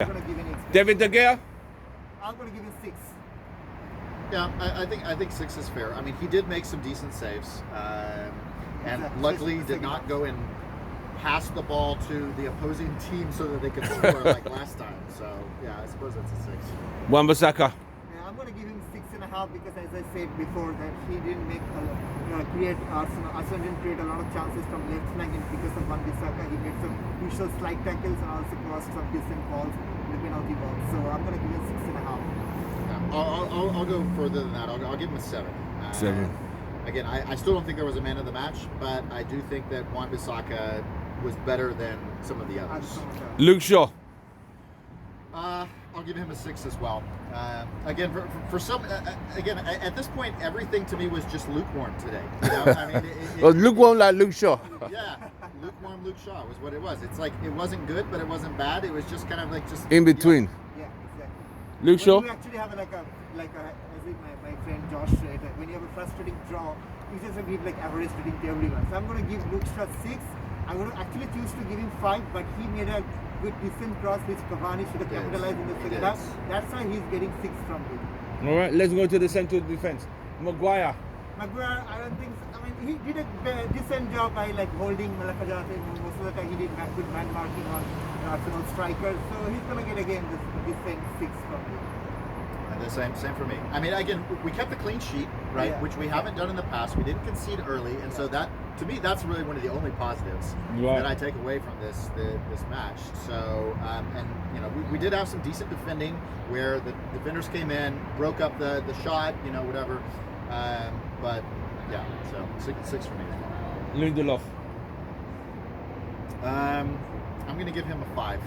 I'm going to give an experience. David De Gea? I'm going to give it 6. Yeah, I think 6 is fair. I mean, he did make some decent saves, and Exactly. luckily did Second not half. go and pass the ball to the opposing team so that they could score like last time. So yeah, I suppose that's a 6. Wan-Bissaka? Yeah, I'm going to give him 6.5 because, as I said before, that he didn't make create Arsenal didn't create a lot of chances from left flank, and because of Wan-Bissaka, he made some crucial slide tackles and also crossed some decent balls in the penalty box. So I'm going to give him 6.5. Yeah, I'll go further than that. I'll give him a 7. 7. Again, I still don't think there was a man of the match, but I do think that Wan-Bissaka was better than some of the others. Luke Shaw? I'll give him a 6 as well. Again, for some, again, at this point, everything to me was just lukewarm today. You know? I mean, Oh, lukewarm like Luke Shaw. yeah, lukewarm Luke Shaw was what it was. It's like it wasn't good, but it wasn't bad. It was just kind of like just In between. Yeah, exactly. Luke Shaw? When you actually have as in my friend Josh said, when you have a frustrating draw, you just give like average rating to everyone. So I'm going to give Luke Shaw 6. I'm going to actually choose to give him 5, but he made a good decent cross which Cavani should have Yes, capitalized in the he second did. half. That's why he's getting 6 from me. All right, let's go to the central defense. Maguire? Maguire, I don't think. I mean, he did a decent job by like holding Malakajate. Most of the time, he did good man marking on Arsenal strikers. So he's gonna get again this decent 6 from me. And the same for me. I mean, again, we kept a clean sheet, right? Yeah. Which we haven't done in the past. We didn't concede early, and so that, to me, that's really one of the only positives Right. that I take away from this match. So, and you know, we did have some decent defending where the defenders came in, broke up the shot, you know, whatever. But yeah, so 6 for me as well. Lindelof? I'm going to give him a 5.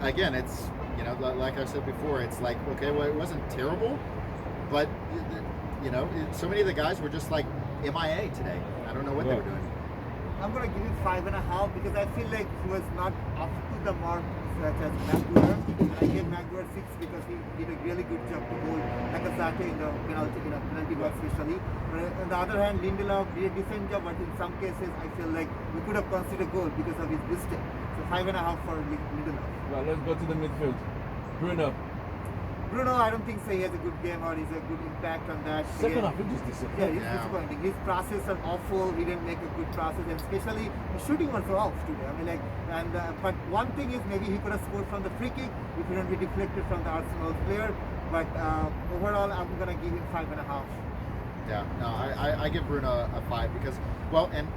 Again, it's, you know, like I said before, it's like, okay, well, it wasn't terrible, but, you know, so many of the guys were just like MIA today. I don't know what they were Yeah. doing. I'm gonna give him 5.5 because I feel like he was not up to the mark such as Maguire. And I gave Maguire 6 because he did a really good job to hold Nakazate in the penalty box especially. But on the other hand, Lindelof did a decent job, but in some cases I feel like we could have considered a goal because of his distance. So 5.5 for Lindelof. Well, let's go to the midfield. Bruno? Bruno, I don't think so. He has a good game or he's a good impact on that. Second Again, half, it just yeah, disappeared. he's Yeah. disappointing. His passes are awful. He didn't make a good passes, and especially the shooting was off today. I mean, like, and but one thing is maybe he could have scored from the free kick if he didn't be deflected from the Arsenal player. But overall, I'm gonna give him 5.5. Yeah, no, I give Bruno a 5 because, well, and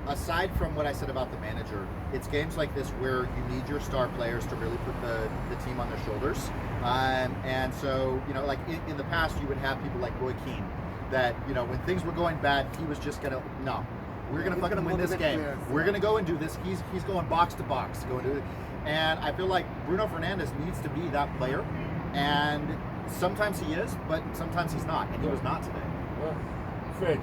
aside from what I said about the manager, it's games like this where you need your star players to really put the team on their shoulders. And so, you know, like in the past, you would have people like Roy Keane that, you know, when things were going bad, he was just going to, no, we're going to He's fucking gonna win this motivate game. players, We're yeah. going to go and do this. He's going box to box, going to do it. And I feel like Bruno Fernandes needs to be that player. And sometimes he is, but sometimes he's not. And he was not today. Yeah. Fred?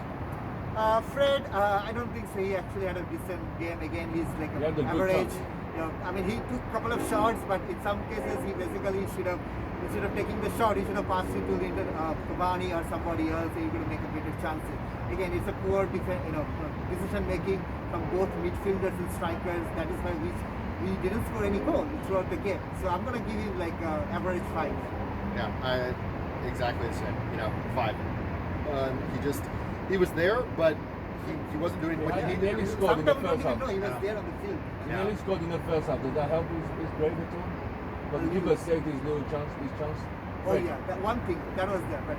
Fred, I don't think so. He actually had a decent game. Again, he's like He had a good average. touch. You know, I mean, he took a couple of shots, but in some cases, he basically should have, instead of taking the shot, he should have passed it to Cavani or somebody else. So he could have made a better chances. Again, it's a poor decision making from both midfielders and strikers. That is why we didn't score any goal throughout the game. So I'm gonna give him like average 5. Yeah, exactly the same. You know, 5. He was there, but he wasn't doing what he He needed to nearly do. scored in the Sometimes we first don't even know half. he was there on the field. He Yeah. nearly scored in the first half. Did that help his grade at all? But the keeper saved his chance. Oh yeah, that one thing that was there, but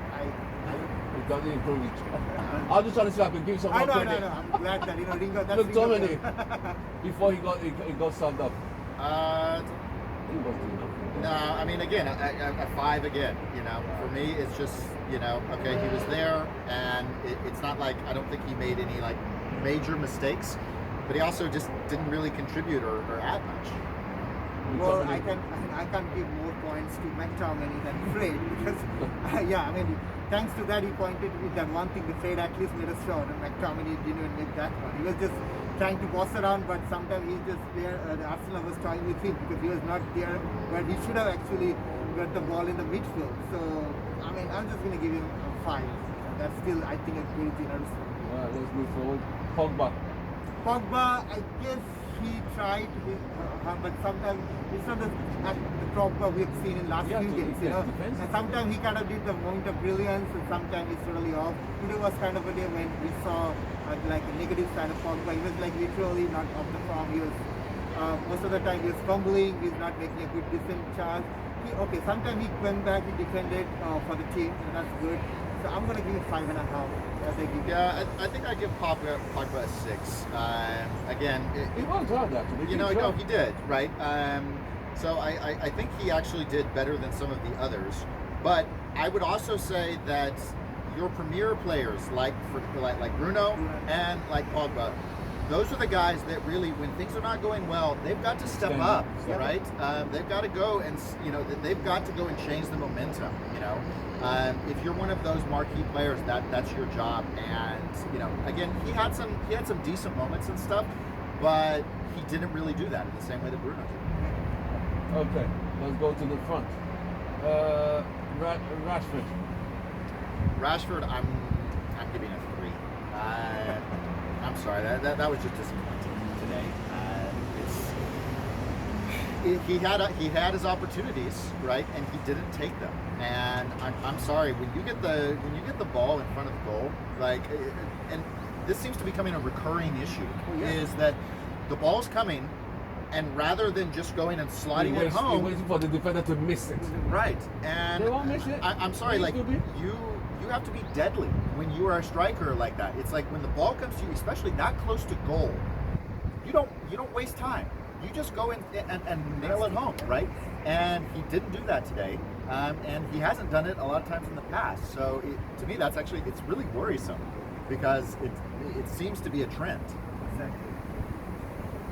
He doesn't improve his chance. I'm just trying to see if I can give some I more know, credit. I'm glad that Ringo. That's Look, Ringo Dominic, player. before he got subbed up, Uh, he was doing nothing. no, I mean, again, a 5 again. You know, for me, it's just, you know, okay, he was there, and it's not like I don't think he made any like major mistakes, but he also just didn't really contribute or add much. Well, I can't give more points to McTominay than Fred because yeah, I mean, thanks to that he pointed with that one thing. The Fred at least made a shot, and McTominay didn't even make that one. He was just trying to boss around, but sometimes he's just there. The Arsenal was toying with him because he was not there, but he should have actually got the ball in the midfield. So I mean, I'm just gonna give him a 5. That's still, I think, a good generous. Alright, let's move forward. Pogba. Pogba, I guess he tried, but sometimes it's not at the proper we've seen in last Yeah, few to games, you defend- know. defensive. And sometimes he kind of did the moment of brilliance, and sometimes it's totally off. Today was kind of a day when we saw like a negative side of Pogba. He was like literally not off the form. He was most of the time he was fumbling. He's not making a good decent charge. Okay, sometimes he went back, he defended for the team, and that's good. So I'm gonna give it 5.5. As I give Yeah, I think I give Pogba a 6. Again, He worked hard actually. you know, He no, tried. he did, right? So I think he actually did better than some of the others. But I would also say that your premier players, like Bruno and like Pogba, those are the guys that really, when things are not going well, they've got to step Stand up, up, step right? They've got to go and they've got to go and change the momentum. You know, if you're one of those marquee players, that's your job. And again, he had some decent moments and stuff, but he didn't really do that in the same way that Bruno did. Okay, let's go to the front. Rashford. Rashford, I'm giving a 3. I'm sorry, that was just disappointing today. He had his opportunities, right, and he didn't take them. And I'm sorry, when you get the ball in front of the goal, like, and this seems to be becoming a recurring issue, is that the ball's coming, and rather than just going and sliding it home, Waiting for the defender to miss it. right? And They won't miss it. I'm sorry, They like could be. you have to be deadly when you are a striker like that. It's like when the ball comes to you, especially that close to goal, you don't waste time. You just go in and nail it home, right? And he didn't do that today, and he hasn't done it a lot of times in the past. So to me, it's really worrisome because it seems to be a trend. Exactly.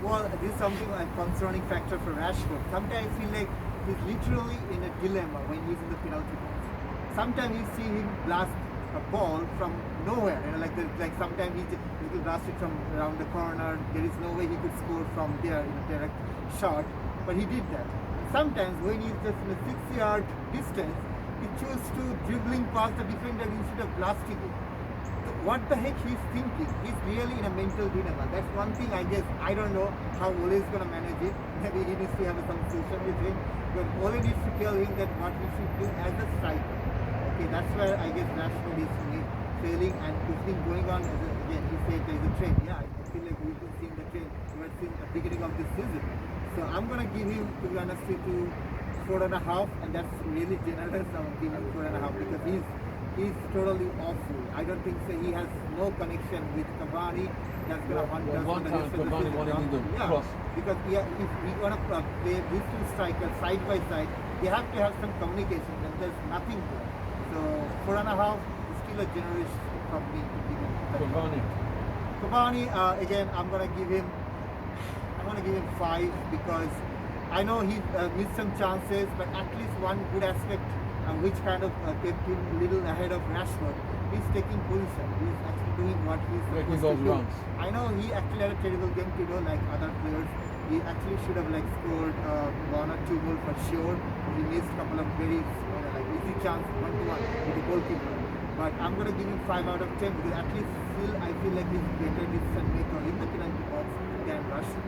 Well, this is something like concerning factor for Rashford. Sometimes I feel like he's literally in a dilemma when he's in the penalty box. Sometimes you see him blast a ball from nowhere, like sometimes he will blast it from around the corner. There is no way he could score from there in a direct shot, but he did that. Sometimes when he's just in a 6-yard distance, he chooses to dribbling past the defender instead of blasting it. What the heck he's thinking? He's really in a mental dilemma. That's one thing I guess. I don't know how Ole is going to manage it. Maybe he needs to have a conversation with him. But Ole needs to tell him that what he should do as a striker. Okay, that's where I guess Rashford is failing, and it's been going on. Again, he said there's a trend. Yeah, I feel like we've been seeing the trend towards the beginning of this season. So I'm going to give him, to be honest with you, 4.5, and that's really generous. I'm giving 4.5 because he's totally awful. I don't think so. He has no connection with Cavani. That's going to hunt us. One for the time rest of the Cavani season. wanted him to Yeah, cross. because if we want to play these two strikers side by side, they have to have some communication, and there's nothing there. So 4.5 is still a generous from me to give him. Cavani. Cavani, again, I'm gonna give him 5 because I know he missed some chances, but at least one good aspect which kind of kept him a little ahead of Rashford. He's taking position. He's actually doing what he's Making supposed to those do. runs. I know he actually had a terrible game today, like other players. He actually should have scored 1 or 2 goals for sure. He missed a couple of very easy chances 1-to-1 with the goalkeeper. But I'm gonna give him 5 out of 10 because at least still I feel like he's better decision maker in the penalty box than Rashford.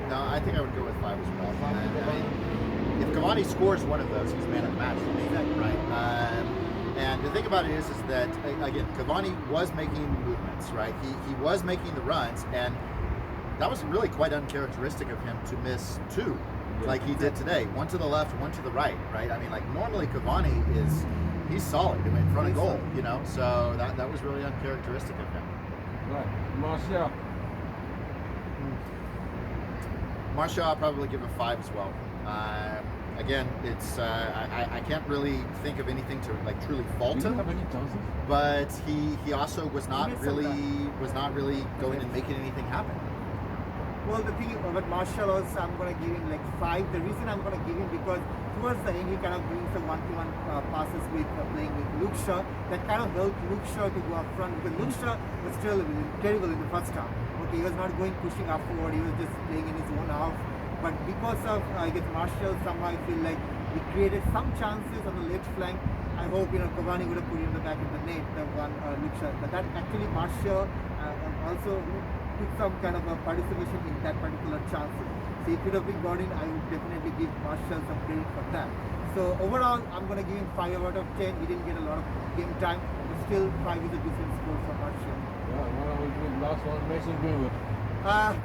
No, I think I would go with 5 as well. If Cavani scores one of those, he's man of the match for me, right? And the thing about it is that again, Cavani was making movements, right? He was making the runs, and that was really quite uncharacteristic of him to miss 2, like he did today. 1 to the left, 1 to the right, right? I mean, like normally Cavani he's solid in front of goal, you know. So that was really uncharacteristic of him. Right. Martial. Martial, I'll probably give a 5 as well. Again, it's I can't really think of anything to truly fault Did he him, have any chances? but he also was not missed some really going and making anything happen. Well, the thing about Martial also, I'm going to give him 5. The reason I'm going to give him because towards the end he kind of doing some 1-to-1 passes with playing with Luke Shaw. That kind of helped Luke Shaw to go up front because Luke Shaw was still terrible in the first half. Okay, he was not pushing up forward. He was just playing in his own half. But because of I guess Martial, somehow I feel like he created some chances on the left flank. I hope Cavani would have put it in the back of the net, the one Luke Shaw. But that actually Martial also put some kind of a participation in that particular chance. So if it have been got in, I would definitely give Marshall some credit for that. So overall, I'm going to give him 5 out of 10. He didn't get a lot of game time, but still 5 is a decent score for Marshall. Yeah, last one, Mason Greenwood.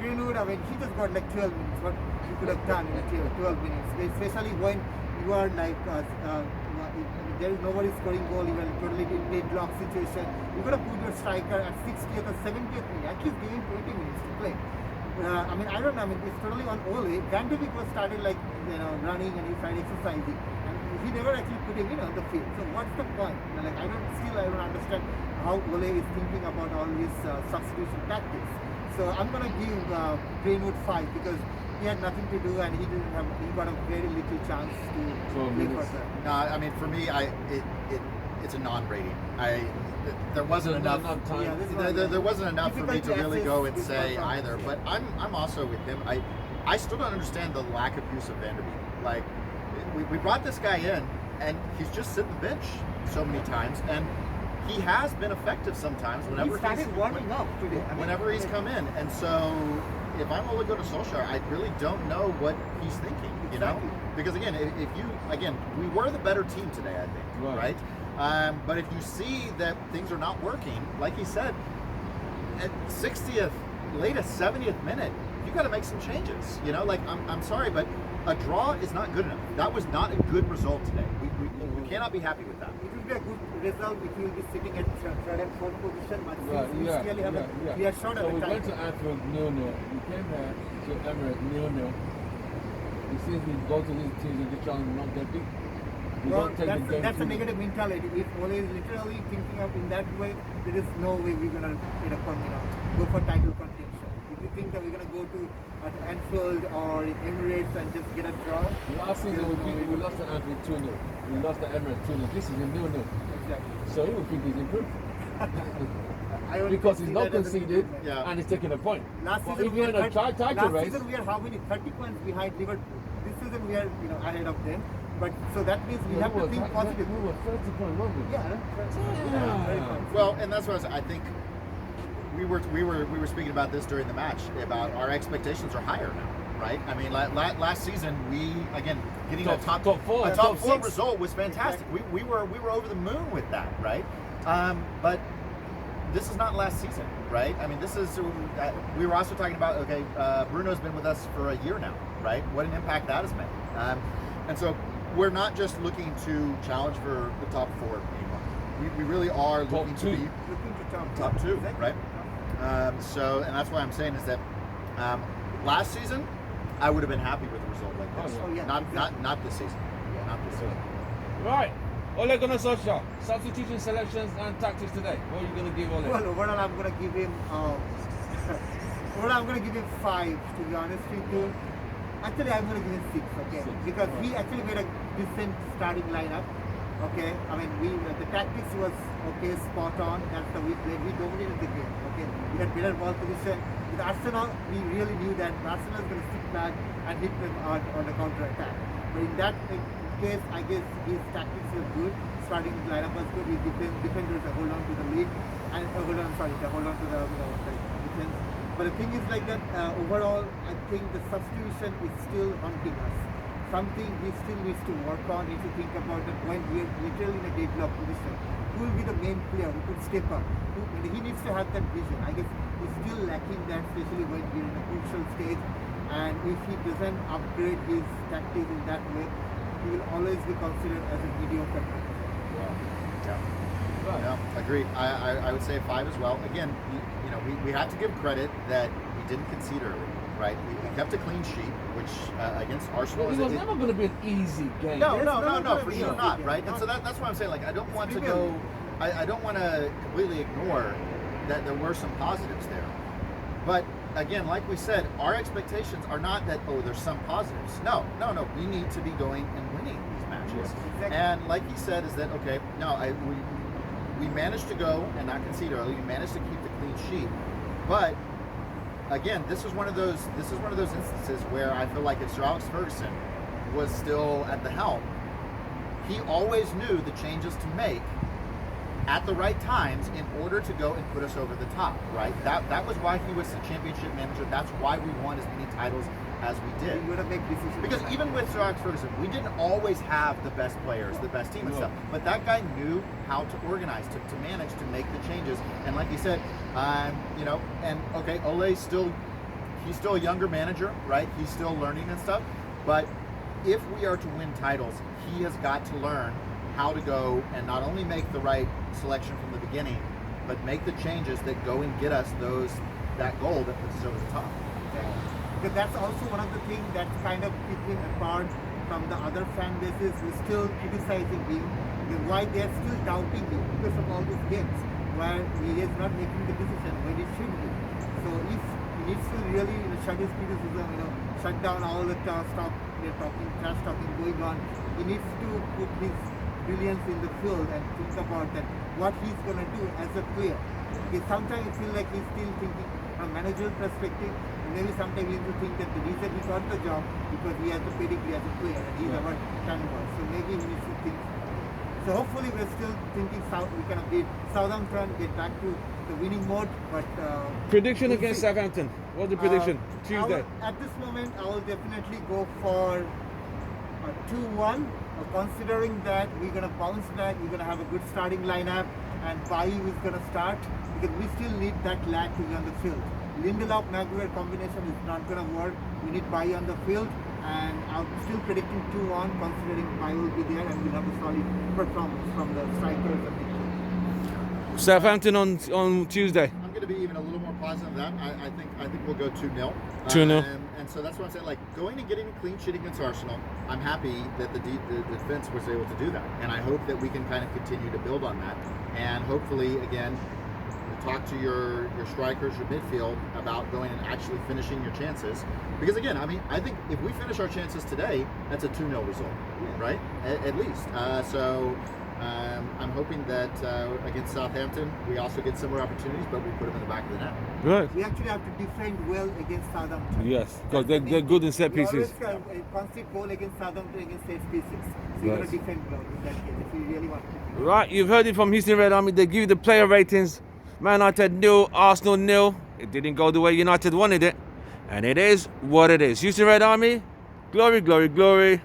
Greenwood, I mean, he just got like 12 minutes. What he could have done in 12 minutes, especially when you are like, there is nobody scoring goal, you are totally in deadlock situation. You got to put your striker at 60th or 70th minute, at least give him 20 minutes to play. I mean, I don't know, I mean, it's totally on Ole. Van de Beek was started like, running and he started exercising. And he never actually put him in on the field. So what's the point? Like, I don't understand how Ole is thinking about all his substitution tactics. So I'm going to give Greenwood 5 because he had nothing to do and he got a very little chance to play for that. No, I mean, for me, it's a non-rating. There wasn't enough. There wasn't enough for me to really go and say either. But I'm also with him. I still don't understand the lack of use of Van der Beek. Like, we brought this guy in, and he's just sitting the bench so many times, and he has been effective sometimes. Whenever he started warming up today. Whenever he's come in, and so if I'm Ole Gunnar Solskjaer, I really don't know what he's thinking. You know, because again, we were the better team today, I think, right? But if you see that things are not working, like he said, at 60th, latest 70th minute, you got to make some changes. You know, like I'm sorry, but a draw is not good enough. That was not a good result today. We cannot be happy with that. It will be a good result if you will be sitting at third and fourth position, but we still have a clear shot at so the we time. went to Anfield 0-0. We came here to Emirates 0-0. It seems we go to these teams and just try and not get beat. Well, that's a negative mentality. If Ole is literally thinking of in that way, there is no way we're gonna go for title contention. If you think that we're gonna go to Anfield or Emirates and just get a draw, last season we lost to Anfield 2-0. We lost to Emirates 2-0. This is a 0-0. Exactly. So he would think he's improved. Because he's not conceded and he's taking a point. Last season we are how many? 30 points behind Liverpool. This season we are ahead of them. But so that means we have to think positive. We were 30 points, weren't we? Yeah. Well, and that's what I think. We were speaking about this during the match about our expectations are higher now, right? I mean, last season we getting a top four result was fantastic. We were over the moon with that, right? But this is not last season, right? I mean, this is we were also talking about Bruno's been with us for a year now, right? What an impact that has made, and so we're not just looking to challenge for the top 4 anymore. We really are looking to be top 2, right? So, and that's why I'm saying is that last season I would have been happy with a result like this. Not this season. Not this season. Right. Ole Gunnar Solskjaer, substitution selections and tactics today. What are you going to give Ole? Well, overall I'm going to give him 5, to be honest with you. Actually, I'm going to give him 6, okay? Because he actually made a decent starting lineup, okay? I mean, the tactics was spot on. That's the way we played. We dominated the game, okay? We had better ball position. With Arsenal, we really knew that Arsenal is going to sit back and hit them on the counter attack. But in that case, I guess his tactics were good. Starting lineup was good. His defenders hold on to the lead and hold on to the defense. But the thing is like that, overall, I think the substitution is still haunting us. Something he still needs to work on, needs to think about that when we are literally in a deadlock position. Who will be the main player who could step up? He needs to have that vision. I guess he's still lacking that, especially when we're in a crucial stage. And if he doesn't upgrade his tactics in that way, he will always be considered as a mediocre player. Yeah, agreed. I would say 5 as well. Again, we have to give credit that we didn't concede early, right? We kept a clean sheet, which against Arsenal it was never going to be an easy game. No, for sure not, right? And so that's why I'm saying, like, I don't want to completely ignore that there were some positives there. But again, like we said, our expectations are not that there's some positives. No. We need to be going and winning these matches. Yes, exactly. And like he said, is that we managed to go and not concede early. We managed to keep the clean sheet, but again, this is one of those instances where I feel like if Sir Alex Ferguson was still at the helm, he always knew the changes to make at the right times in order to go and put us over the top, right? That was why he was the championship manager. That's why we won as many titles as we did. You gotta make decisions. Because even with Sir Alex Ferguson, we didn't always have the best players, the best team and No. stuff. But that guy knew how to organize, to manage, to make the changes. And like you said, and okay, Ole's he's still a younger manager, right? He's still learning and stuff. But if we are to win titles, he has got to learn how to go and not only make the right selection from the beginning, but make the changes that go and get us that goal that puts us over the top. Because that's also one of the things that's kind of picking apart from the other fan bases who still criticizing him, because why they're still doubting him because of all these games where he is not making the decision when it should be. So if he needs to really shut his criticism, shut down all the trash talking going on, he needs to put his brilliance in the field and think about that what he's gonna do as a player. Because sometimes it feels like he's still thinking from a managerial perspective. Maybe sometimes he will think that the reason he got the job because he has the pedigree as a player and he's our cannibal. So maybe he needs to think. So hopefully we're still thinking we can beat Southampton, get back to the winning mode. But Prediction we'll against see. Southampton. What's the prediction? Tuesday. At this moment, I will definitely go for 2-1. Considering that we're going to bounce back, we're going to have a good starting lineup, and Bailly is going to start because we still need that lad to be on the field. Lindelof Maguire combination is not going to work. We need Bailly on the field, and I'm still predicting 2-1, considering Bailly will be there and we'll have a solid performance from the strikers of the team. Southampton on Tuesday. I'm going to be even a little more positive than that. I think we'll go 2-0. 2-0. And so that's what I'm saying. Like going and getting a clean sheet against Arsenal, I'm happy that the defense was able to do that, and I hope that we can kind of continue to build on that, and hopefully again talk to your strikers, your midfield about going and actually finishing your chances. Because again, I mean, I think if we finish our chances today, that's a 2-0 result, right? At least. I'm hoping that against Southampton, we also get similar opportunities, but we put them in the back of the net. Good. We actually have to defend well against Southampton. Yes, because they're good in set We pieces. always concede goal against Southampton against set pieces. So you're Right. going to defend well in that case if you really want to. Right, you've heard it from Houston Red Army. They give you the player ratings. Man United 0, Arsenal 0. It didn't go the way United wanted it. And it is what it is. Houston Red Army, glory, glory, glory.